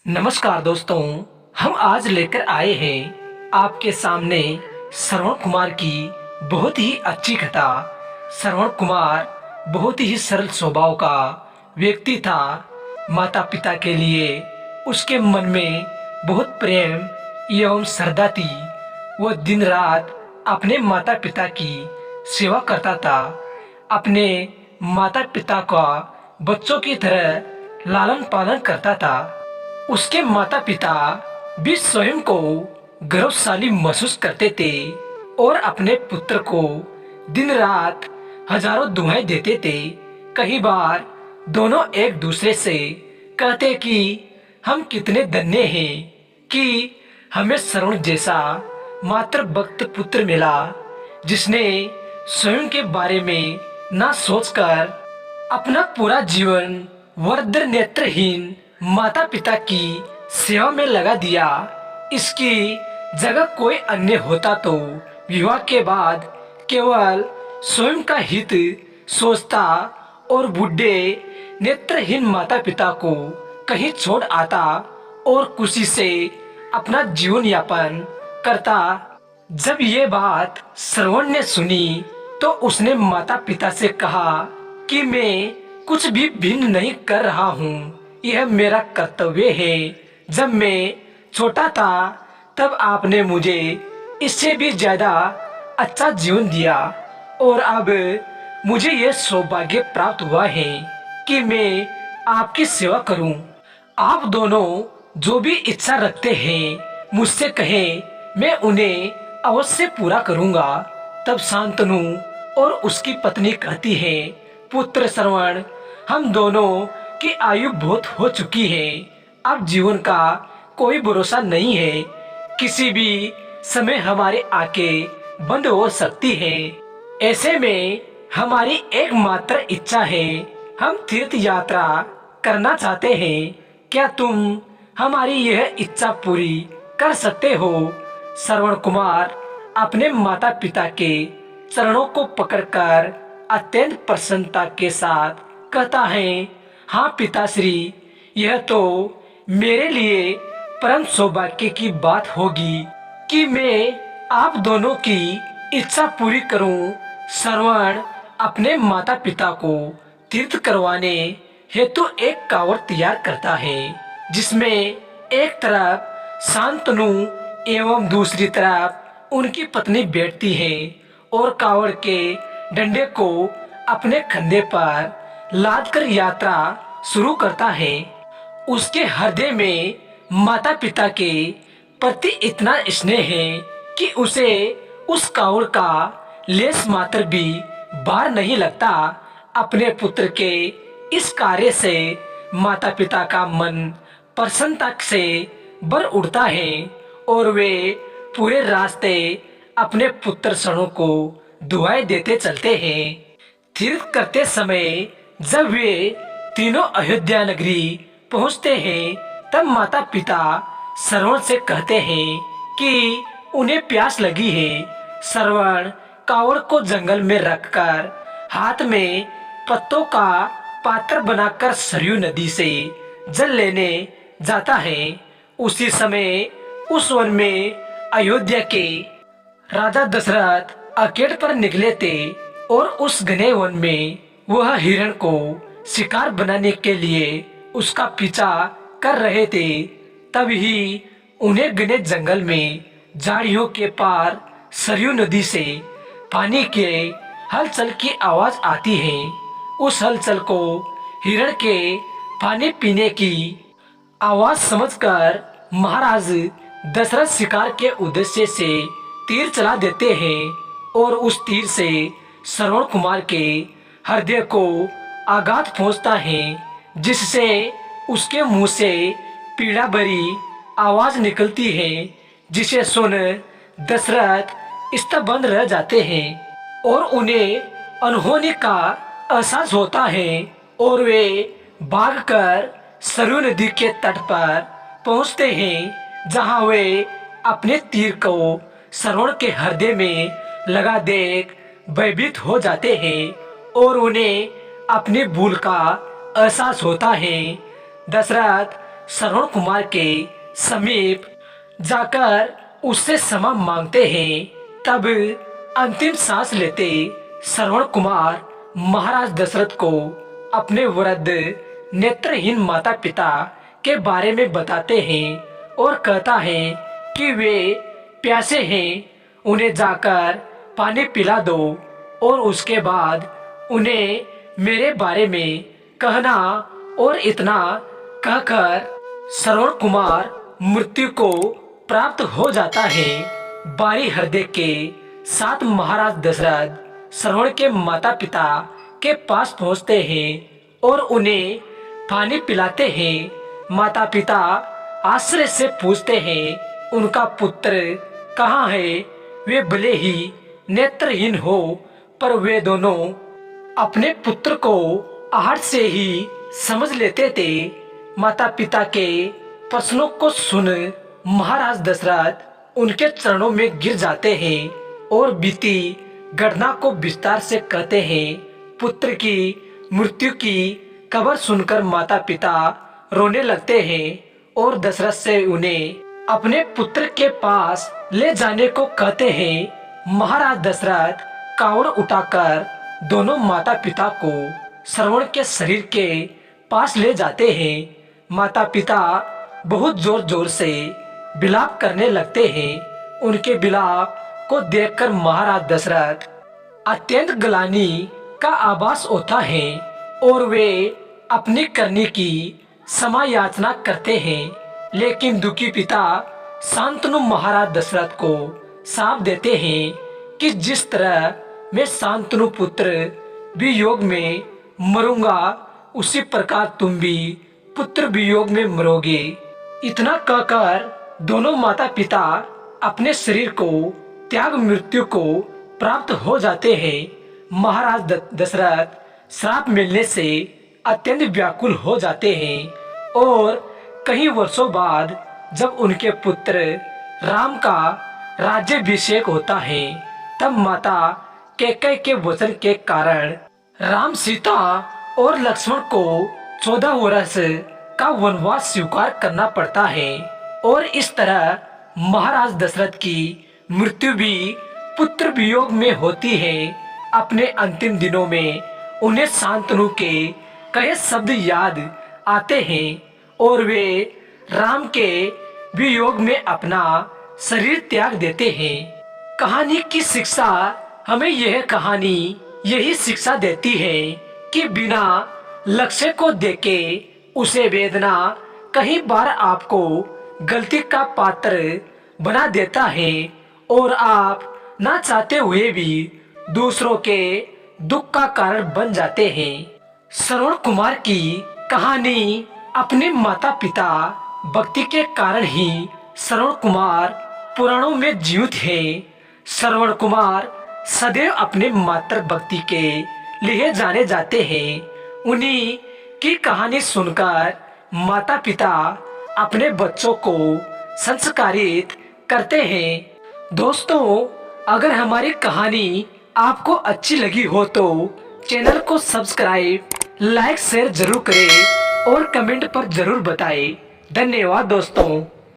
नमस्कार दोस्तों, हम आज लेकर आए हैं आपके सामने श्रवण कुमार की बहुत ही अच्छी कथा। श्रवण कुमार बहुत ही सरल स्वभाव का व्यक्ति था। माता पिता के लिए उसके मन में बहुत प्रेम एवं श्रद्धा थी। वह दिन रात अपने माता पिता की सेवा करता था। अपने माता पिता का बच्चों की तरह लालन पालन करता था। उसके माता पिता भी स्वयं को गौरवशाली महसूस करते थे और अपने पुत्र को दिन रात हजारों दुआएं देते थे। कई बार दोनों एक दूसरे से कहते कि हम कितने धन्य हैं कि हमें श्रवण जैसा मातृ भक्त पुत्र मिला, जिसने स्वयं के बारे में ना सोचकर अपना पूरा जीवन वृद्ध नेत्रहीन माता पिता की सेवा में लगा दिया। इसकी जगह कोई अन्य होता तो विवाह के बाद केवल स्वयं का हित सोचता और बूढ़े नेत्रहीन माता पिता को कहीं छोड़ आता और खुशी से अपना जीवन यापन करता। जब ये बात श्रवण ने सुनी तो उसने माता पिता से कहा कि मैं कुछ भी भिन्न नहीं कर रहा हूँ, यह मेरा कर्तव्य है। जब मैं छोटा था तब आपने मुझे इससे भी ज्यादा अच्छा जीवन दिया और अब मुझे यह सौभाग्य प्राप्त हुआ है कि मैं आपकी सेवा करूं। आप दोनों जो भी इच्छा रखते हैं मुझसे कहें, मैं उन्हें अवश्य पूरा करूंगा। तब शांतनु और उसकी पत्नी कहती है, पुत्र श्रवण, हम दोनों की आयु बहुत हो चुकी है। अब जीवन का कोई भरोसा नहीं है। किसी भी समय हमारी आंखें बंद हो सकती है। ऐसे में हमारी एकमात्र इच्छा है, हम तीर्थ यात्रा करना चाहते हैं। क्या तुम हमारी यह इच्छा पूरी कर सकते हो? श्रवण कुमार अपने माता पिता के चरणों को पकड़कर अत्यंत प्रसन्नता के साथ कहता है, हाँ पिताश्री, यह तो मेरे लिए परम सौभाग्य की बात होगी कि मैं आप दोनों की इच्छा पूरी करूं। श्रवण अपने माता पिता को तीर्थ करवाने हेतु एक कावड़ तैयार करता है, जिसमें एक तरफ शांतनु एवं दूसरी तरफ उनकी पत्नी बैठती है और कावड़ के डंडे को अपने कंधे पर लाद कर यात्रा शुरू करता है। उसके हृदय में माता पिता के प्रति इतना स्नेह है कि उसे उस कावड़ का लेस मात्र भी भार नहीं लगता। अपने पुत्र के इस कार्य से माता पिता का मन प्रसन्नता से भर उठता है और वे पूरे रास्ते अपने पुत्र सणों को दुआएं देते चलते हैं। तीर्थ करते समय जब वे तीनों अयोध्या नगरी पहुंचते हैं तब माता पिता श्रवण से कहते हैं कि उन्हें प्यास लगी है। श्रवण कावड़ को जंगल में रखकर हाथ में पत्तों का पात्र बनाकर सरयू नदी से जल लेने जाता है। उसी समय उस वन में अयोध्या के राजा दशरथ अकेले पर निकले थे और उस घने वन में वह हिरण को शिकार बनाने के लिए उसका पीछा कर रहे थे। तभी उन्हें घने जंगल में झाड़ियों के पार सरयू नदी से पानी के हलचल की आवाज आती है। उस हलचल को हिरण के पानी पीने की आवाज समझकर महाराज दशरथ शिकार के उद्देश्य से तीर चला देते हैं और उस तीर से श्रवण कुमार के हृदय को आघात पहुंचता है, जिससे उसके मुंह से पीड़ा भरी आवाज निकलती है, जिसे सुन दशरथ स्तब्ध रह जाते हैं और उन्हें अनहोनी का एहसास होता है और वे भागकर सरयू नदी के तट पर पहुंचते हैं, जहां वे अपने तीर को श्रवण के हृदय में लगा देख भयभीत हो जाते हैं और उन्हें अपनी भूल का एहसास होता है। दशरथ श्रवण कुमार के समीप जाकर उससे क्षमा मांगते हैं। तब अंतिम सांस लेते श्रवण कुमार महाराज दशरथ को अपने वृद्ध नेत्रहीन माता पिता के बारे में बताते हैं और कहता है कि वे प्यासे हैं, उन्हें जाकर पानी पिला दो और उसके बाद उन्हें मेरे बारे में कहना। और इतना कहकर श्रवण कुमार मृत्यु को प्राप्त हो जाता है। बारी हृदय के साथ महाराज दशरथ श्रवण के माता पिता के पास पहुंचते हैं और उन्हें पानी पिलाते हैं। माता पिता आश्चर्य से पूछते हैं उनका पुत्र कहाँ है। वे भले ही नेत्रहीन हो पर वे दोनों अपने पुत्र को आहट से ही समझ लेते थे। माता पिता के प्रश्नों को सुन महाराज दशरथ उनके चरणों में गिर जाते हैं और बीती घटना को विस्तार से कहते हैं। पुत्र की मृत्यु की खबर सुनकर माता पिता रोने लगते हैं और दशरथ से उन्हें अपने पुत्र के पास ले जाने को कहते हैं। महाराज दशरथ कावड़ उठाकर दोनों माता पिता को श्रवण के शरीर के पास ले जाते हैं। माता पिता बहुत जोर जोर से विलाप करने लगते हैं। उनके विलाप को देखकर महाराज दशरथ अत्यंत ग्लानि का आभास होता है और वे अपनी करनी की क्षमा याचना करते हैं। लेकिन दुखी पिता शांतनु महाराज दशरथ को साप देते हैं कि जिस तरह मैं शांतनु पुत्र वियोग में मरूंगा उसी प्रकार तुम भी पुत्र वियोग में मरोगे। इतना कहकर दोनों माता पिता अपने शरीर को त्याग मृत्यु को प्राप्त हो जाते हैं। महाराज दशरथ श्राप मिलने से अत्यंत व्याकुल हो जाते हैं और कई वर्षों बाद जब उनके पुत्र राम का राज्याभिषेक होता है तब माता कैकेयी के वचन के कारण राम सीता और लक्ष्मण को 14 वर्ष का वनवास स्वीकार करना पड़ता है। और इस तरह महाराज दशरथ की मृत्यु भी पुत्र वियोग में होती है। अपने अंतिम दिनों में उन्हें शांतनु के कई शब्द याद आते हैं और वे राम के वियोग में अपना शरीर त्याग देते हैं। कहानी की शिक्षा हमें यह कहानी यही शिक्षा देती है कि बिना लक्ष्य को देखे उसे वेदना कई बार आपको गलती का पात्र बना देता है और आप ना चाहते हुए भी दूसरों के दुख का कारण बन जाते हैं। श्रवण कुमार की कहानी अपने माता पिता भक्ति के कारण ही श्रवण कुमार पुराणों में जीवित है। श्रवण कुमार सदैव अपने मातृ भक्ति के लिए जाने जाते हैं। उन्हीं की कहानी सुनकर माता पिता अपने बच्चों को संस्कारित करते हैं। दोस्तों, अगर हमारी कहानी आपको अच्छी लगी हो तो चैनल को सब्सक्राइब, लाइक, शेयर जरूर करें और कमेंट पर जरूर बताएं। धन्यवाद दोस्तों।